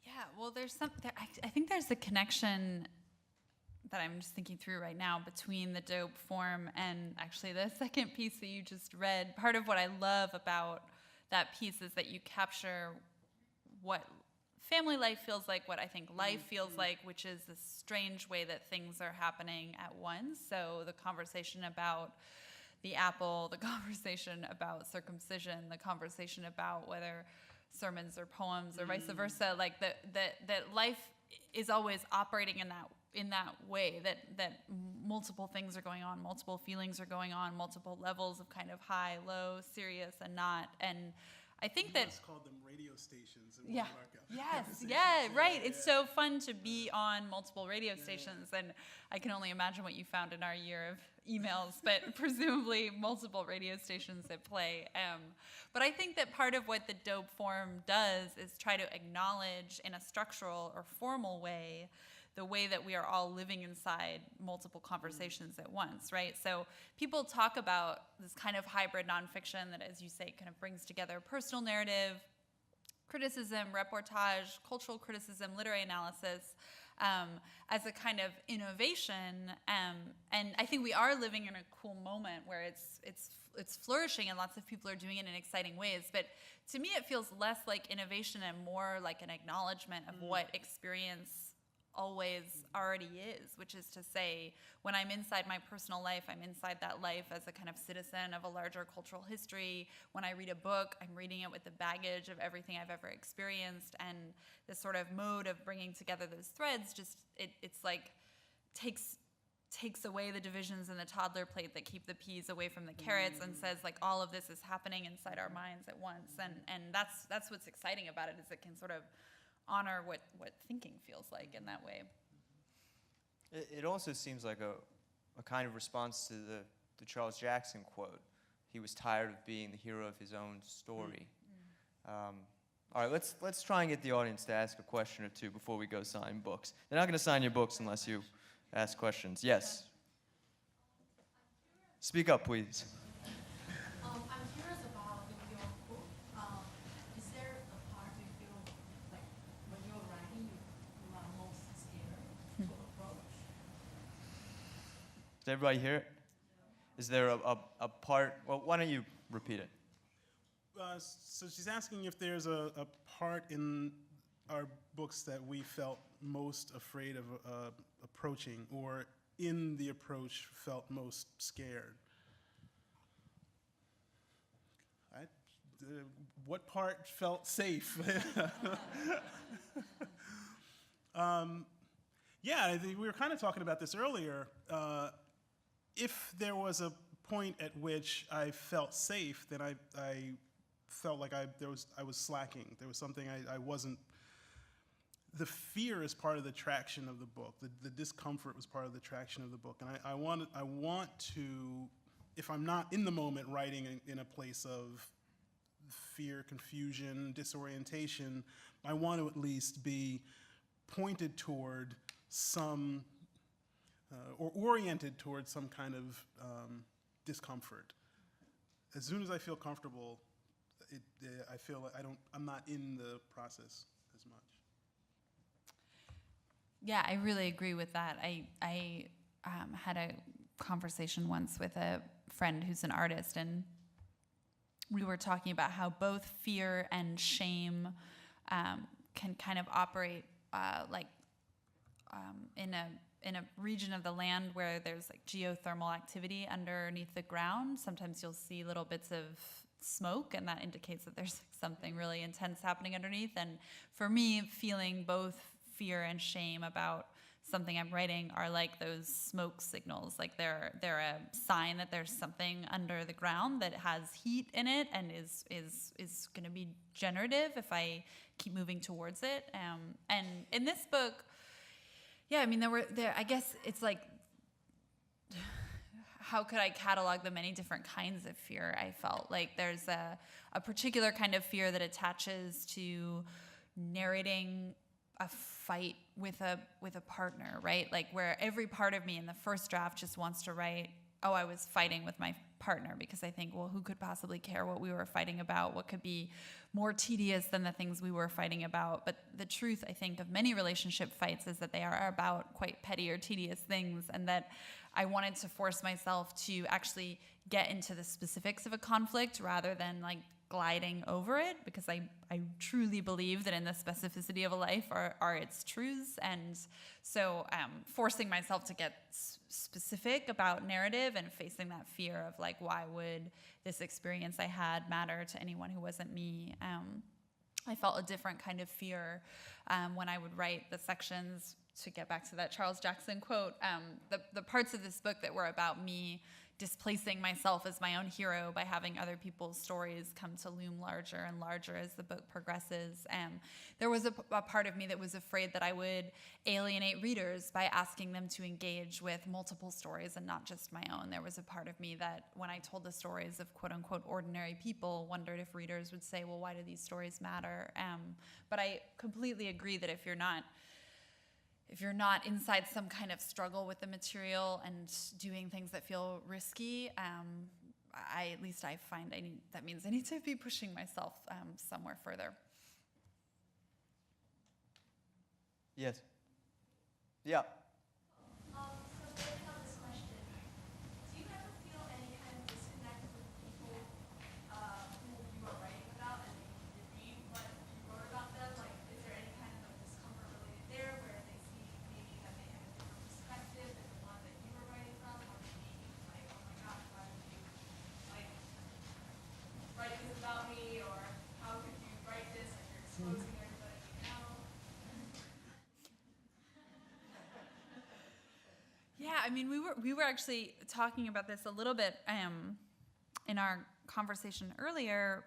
[SPEAKER 2] Yeah, well, I think there's a connection that I'm just thinking through right now between the dope form and actually the second piece that you just read. Part of what I love about that piece is that you capture what family life feels like, what I think life feels like, which is this strange way that things are happening at once. So the conversation about the apple, the conversation about circumcision, the conversation about whether sermons or poems or vice versa, like that life is always operating in that way, that multiple things are going on, multiple feelings are going on, multiple levels of kind of high, low, serious, and not. And I think that
[SPEAKER 4] called them radio stations in one of our
[SPEAKER 2] right. It's so fun to be on multiple radio stations, and I can only imagine what you found in our year of emails, but presumably multiple radio stations at play. But I think that part of what the dope form does is try to acknowledge in a structural or formal way the way that we are all living inside multiple conversations at once, right? So people talk about this kind of hybrid nonfiction that, as you say, kind of brings together personal narrative, criticism, reportage, cultural criticism, literary analysis, as a kind of innovation. And I think we are living in a cool moment where it's flourishing and lots of people are doing it in exciting ways. But to me, it feels less like innovation and more like an acknowledgement of what experience always already is, which is to say, when I'm inside my personal life, I'm inside that life as a kind of citizen of a larger cultural history. When I read a book, I'm reading it with the baggage of everything I've ever experienced, and this sort of mode of bringing together those threads just, it's like takes away the divisions in the toddler plate that keep the peas away from the carrots, and says like all of this is happening inside our minds at once, and that's what's exciting about it, is it can sort of honor what thinking feels like in that way.
[SPEAKER 5] It also seems like a kind of response to the Charles Jackson quote. He was tired of being the hero of his own story. All right, let's try and get the audience to ask a question or two before we go sign books. They're not going to sign your books unless you ask questions. Yes. Speak up, please.
[SPEAKER 7] I'm curious about with your book. Is there a part you feel like when you're writing you are most scared to approach?
[SPEAKER 5] Did everybody hear it? Is there a part? Well, why don't you repeat it?
[SPEAKER 4] So she's asking if there's a part in our books that we felt most afraid of approaching, or in the approach felt most scared. What part felt safe? Yeah, I think we were kind of talking about this earlier. If there was a point at which I felt safe, then I felt like I was slacking. There was something I wasn't. The fear is part of the traction of the book. The discomfort was part of the traction of the book, and I want to, if I'm not in the moment writing in a place of fear, confusion, disorientation, I want to at least be pointed toward some, or oriented towards some kind of discomfort. As soon as I feel comfortable, I feel like I'm not in the process as much.
[SPEAKER 2] Yeah, I really agree with that. I had a conversation once with a friend who's an artist, and we were talking about how both fear and shame can kind of operate in a region of the land where there's like geothermal activity underneath the ground. Sometimes you'll see little bits of smoke, and that indicates that there's something really intense happening underneath. And for me, feeling both fear and shame about something I'm writing are like those smoke signals. Like they're a sign that there's something under the ground that has heat in it and is going to be generative if I keep moving towards it. And in this book, yeah, I mean, I guess it's like, how could I catalog the many different kinds of fear I felt? Like there's a particular kind of fear that attaches to narrating a fight with a partner, right? Like where every part of me in the first draft just wants to write, oh, I was fighting with my partner, because I think, well, who could possibly care what we were fighting about? What could be more tedious than the things we were fighting about? But the truth, I think, of many relationship fights is that they are about quite petty or tedious things, and that I wanted to force myself to actually get into the specifics of a conflict rather than like gliding over it, because I truly believe that in the specificity of a life are its truths. And so forcing myself to get specific about narrative and facing that fear of like, why would this experience I had matter to anyone who wasn't me? I felt a different kind of fear when I would write the sections, to get back to that Charles Jackson quote, the parts of this book that were about me displacing myself as my own hero by having other people's stories come to loom larger and larger as the book progresses. There was a part of me that was afraid that I would alienate readers by asking them to engage with multiple stories and not just my own. There was a part of me that, when I told the stories of quote-unquote ordinary people, wondered if readers would say, well, why do these stories matter? But I completely agree that if you're not inside some kind of struggle with the material and doing things that feel risky, at least I find that means I need to be pushing myself somewhere further.
[SPEAKER 5] Yes. Yeah.
[SPEAKER 7] So building on this question, do you ever feel any kind of disconnect with people who you are writing about and they read what you wrote about them? Like, is there any kind of discomfort related there where they see the
[SPEAKER 2] I mean, we were actually talking about this a little bit in our conversation earlier.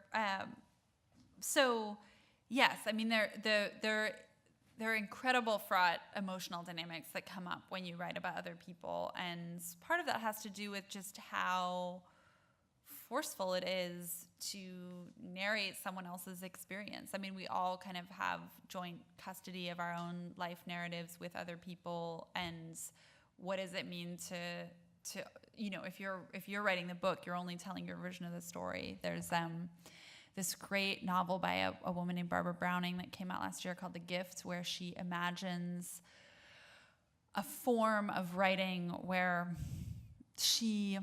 [SPEAKER 2] So, yes, I mean, there are incredible fraught emotional dynamics that come up when you write about other people, and part of that has to do with just how forceful it is to narrate someone else's experience. I mean, we all kind of have joint custody of our own life narratives with other people, and what does it mean to you know, if you're writing the book, you're only telling your version of the story. There's this great novel by a woman named Barbara Browning that came out last year called The Gift, where she imagines a form of writing where she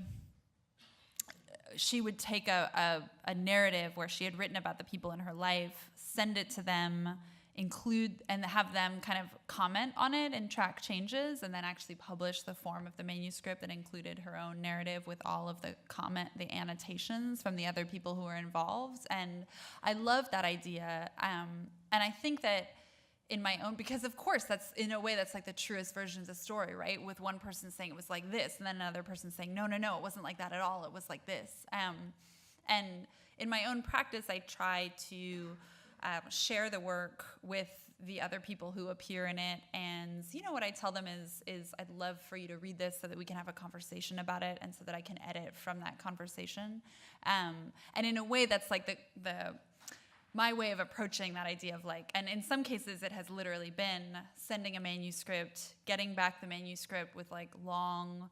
[SPEAKER 2] would take a narrative where she had written about the people in her life, send it to them, include and have them kind of comment on it and track changes, and then actually publish the form of the manuscript that included her own narrative with all of the annotations from the other people who were involved. And I love that idea. And I think that in my own, because of course that's in a way that's like the truest version of the story, right? With one person saying it was like this, and then another person saying, no, it wasn't like that at all. It was like this. And in my own practice, I try to share the work with the other people who appear in it. And, you know, what I tell them is I'd love for you to read this so that we can have a conversation about it, and so that I can edit from that conversation. And in a way that's like my way of approaching that idea of like, and in some cases it has literally been sending a manuscript, getting back the manuscript with like long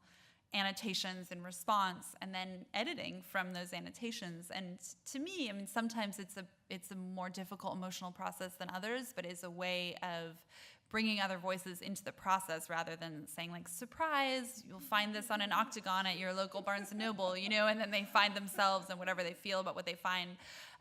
[SPEAKER 2] annotations in response, and then editing from those annotations. And to me, I mean, sometimes it's a more difficult emotional process than others, but is a way of bringing other voices into the process rather than saying like, surprise, you'll find this on an octagon at your local Barnes & Noble, you know, and then they find themselves and whatever they feel about what they find.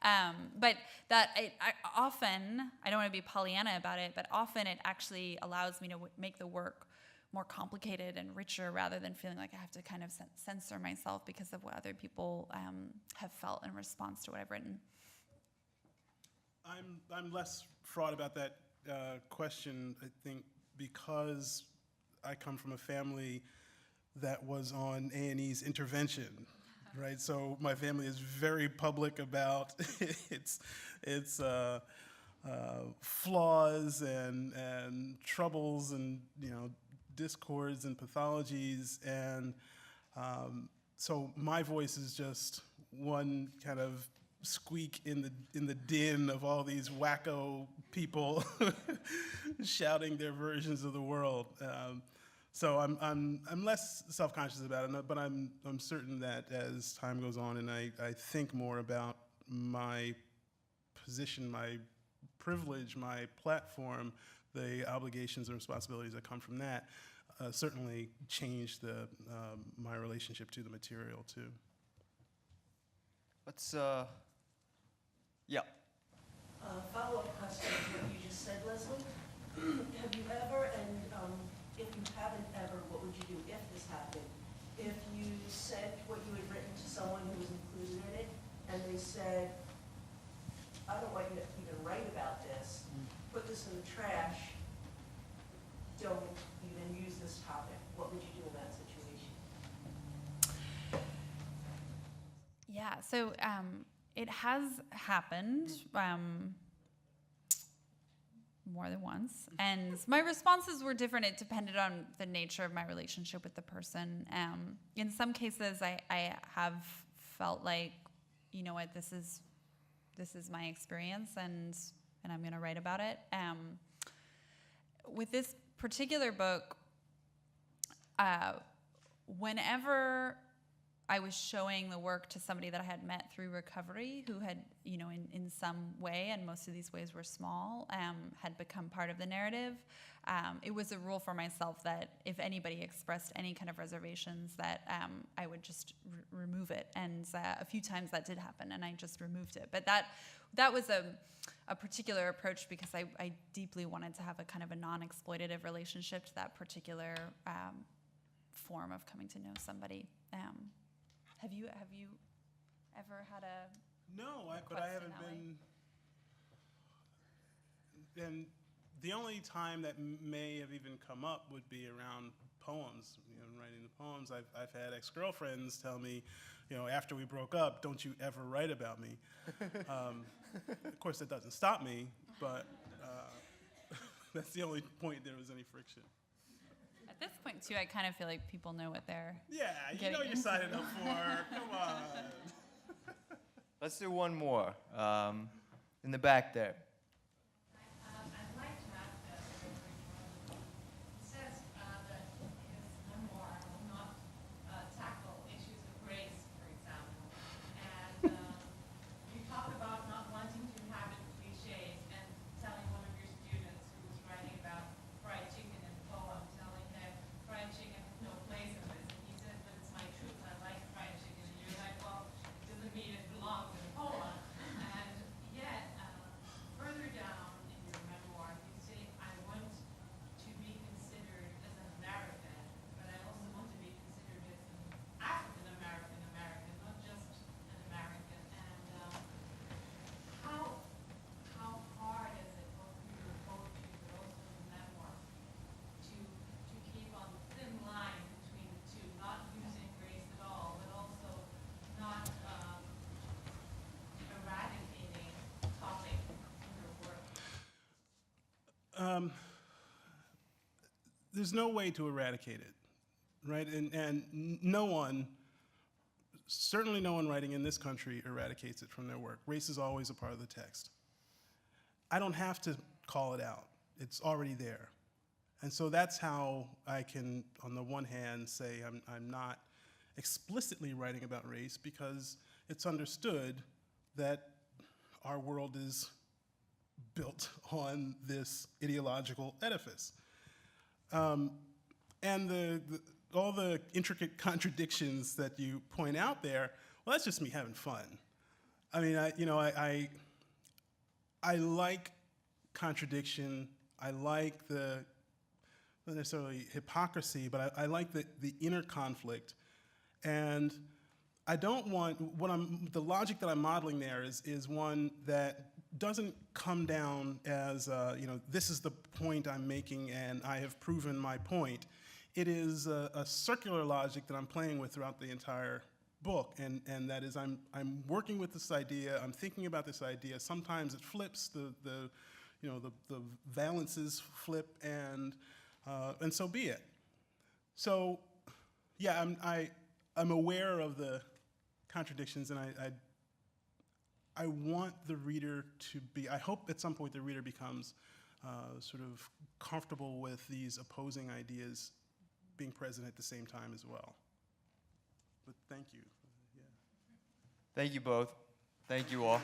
[SPEAKER 2] But that I often, I don't want to be Pollyanna about it, but often it actually allows me to make the work more complicated and richer, rather than feeling like I have to kind of censor myself because of what other people have felt in response to what I've written.
[SPEAKER 4] I'm less fraught about that question, I think, because I come from a family that was on A&E's intervention, right? So my family is very public about its flaws and troubles and, you know, discords and pathologies, and so my voice is just one kind of squeak in the din of all these wacko people shouting their versions of the world. So I'm less self-conscious about it, but I'm certain that as time goes on and I think more about my position, my privilege, my platform, the obligations and responsibilities that come from that certainly changed my relationship to the material too.
[SPEAKER 5] Let's, yeah.
[SPEAKER 8] Follow-up question to what you just said, Leslie. Have you ever, and if you haven't ever, what would you do if this happened? If you sent what you had written to someone who was included in it, and they said, I don't want you to even write about this, put this in the trash, don't even use this topic, what would you do in that situation?
[SPEAKER 2] Yeah, so it has happened more than once, and my responses were different. It depended on the nature of my relationship with the person. In some cases, I have felt like, you know what, this is my experience, and I'm going to write about it. With this particular book, whenever I was showing the work to somebody that I had met through recovery, who had, you know, in some way, and most of these ways were small, had become part of the narrative, it was a rule for myself that if anybody expressed any kind of reservations, that I would just remove it. And a few times that did happen, and I just removed it. But that was a particular approach because I deeply wanted to have a kind of a non-exploitative relationship to that particular form of coming to know somebody. Have you ever had a
[SPEAKER 4] No, but
[SPEAKER 2] request
[SPEAKER 4] I
[SPEAKER 2] in
[SPEAKER 4] haven't
[SPEAKER 2] that way?
[SPEAKER 4] been. And the only time that may have even come up would be around poems, writing the poems. I've had ex-girlfriends tell me, after we broke up, don't you ever write about me. Of course, that doesn't stop me, but that's the only point there was any friction.
[SPEAKER 2] At this point, too, I kind of feel like people know what they're
[SPEAKER 4] Yeah, you
[SPEAKER 2] getting
[SPEAKER 4] know what you're
[SPEAKER 2] into.
[SPEAKER 4] signing up for. Come on.
[SPEAKER 5] Let's do one more. In the back there.
[SPEAKER 7] I'd like to ask he says that his memoir will not tackle issues of race, for example. And you talk about not wanting to inhabit cliches and telling one of your students who was writing about fried chicken in a poem, telling him fried chicken has no place in this. And he says, but it's my truth, I like fried chicken. And you're like, well, it doesn't mean it belongs in a poem. And yet, further down in your memoir, you say, I want to be considered as an American, but I also want to be considered as an African-American American, not just an American. And how hard is it both through your poetry, but also in the memoir, to keep on the thin line between the two, not using race at all, but also not eradicating topic in your work?
[SPEAKER 4] There's no way to eradicate it, right? And no one, certainly no one writing in this country eradicates it from their work. Race is always a part of the text. I don't have to call it out. It's already there. And so that's how I can, on the one hand, say I'm not explicitly writing about race, because it's understood that our world is built on this ideological edifice. And all the intricate contradictions that you point out there, well, that's just me having fun. I mean, I like contradiction. I like the, not necessarily hypocrisy, but I like the inner conflict. And I don't want, the logic that I'm modeling there is one that doesn't come down as, this is the point I'm making and I have proven my point. It is a circular logic that I'm playing with throughout the entire book, and that is I'm working with this idea, I'm thinking about this idea. Sometimes it flips, the valences flip, and so be it. So, yeah, I'm aware of the contradictions, and I want the reader to be, I hope at some point the reader becomes sort of comfortable with these opposing ideas being present at the same time as well. But thank you. Yeah.
[SPEAKER 5] Thank you both. Thank you all.